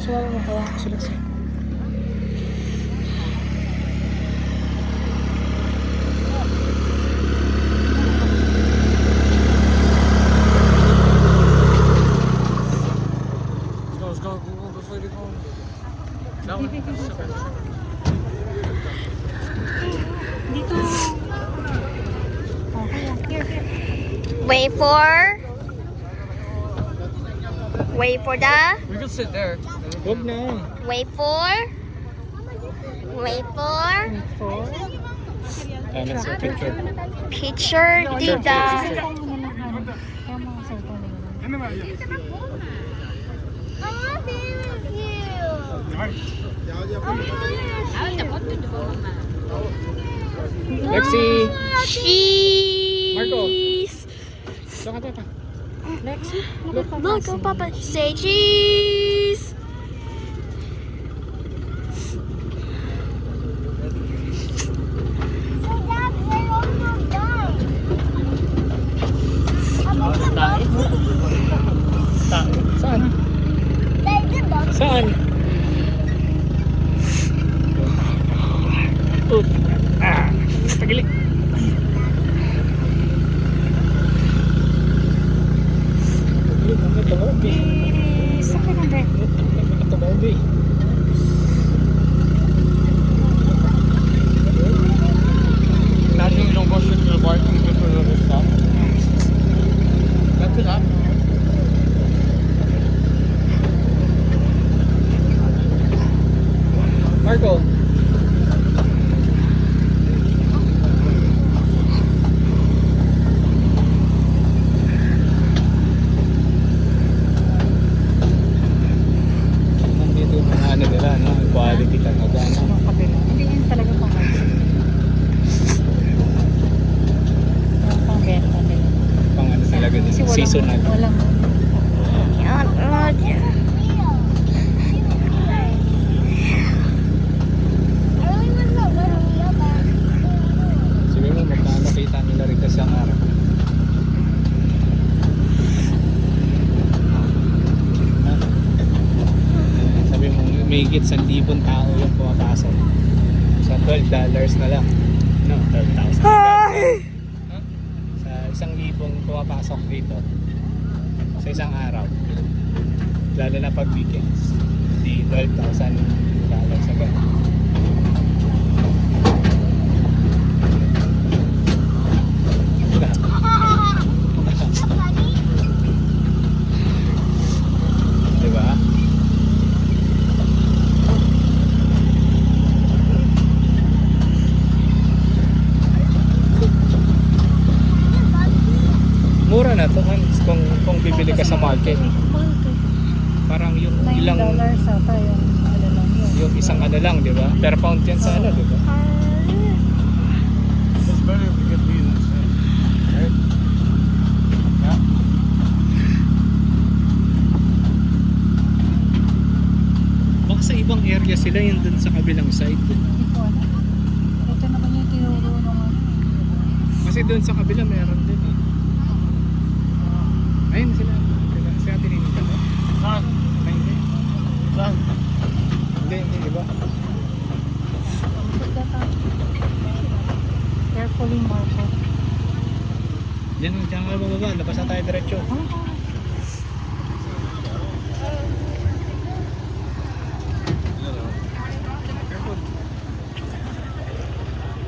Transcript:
sumama mo. Kaya sulit siya. Let's go. Before you go. Down. Dito. Okay, here. Wait for the. We can sit there. Huwag na. Wait for. Ano sa picture? Picture dito. Cellphone mo na lang. Kaya mga cellphone na lang. Lexi! Marco. Cheese. Saka tata. Lexi, Look, oh, Papa. Say cheese. Saan? Saan? Oh. Pagili. sakit na din. Nothing long goes with the bar to get to the stop. That's it, huh? Marco. Nandito yung mga ano nila, no? Quality talaga, no? Ang kabila. Hindi yun talaga pang-ayos. Pang-benta nila. Pang ano talaga din, Kasi seasonal. Walang Sabi mo, magkano kita nila rin kasi ang araw. Ha? Sabi mo, may higit 1,000 tao yung pumapasok. Sa $12 na lang. No, 12,000. Ha? Sa 1,000 pumapasok dito. Sa isang araw. Lalo na pag weekends. Di $12,000 agad. Diba? Mura na to kung bibili ka sa market. Parang yung ilang $9 ata yung ano lang yun. yung isang ano lang, di ba? Per pound yan sa ano, di ba? It's better if we get these instead. Right? Yeah. Baka sa ibang area sila yun dun sa kabilang side. Hindi ko alam. Ito naman yung tinuro nung ano. Kasi dun sa kabila meron din eh. Ayun sila. Sila tininig ka. Saan? Ay, hindi. Saan? Hindi, di ba? Carefully, Marco. Diyan ka bababa. Labas na tayo diretso. Oh,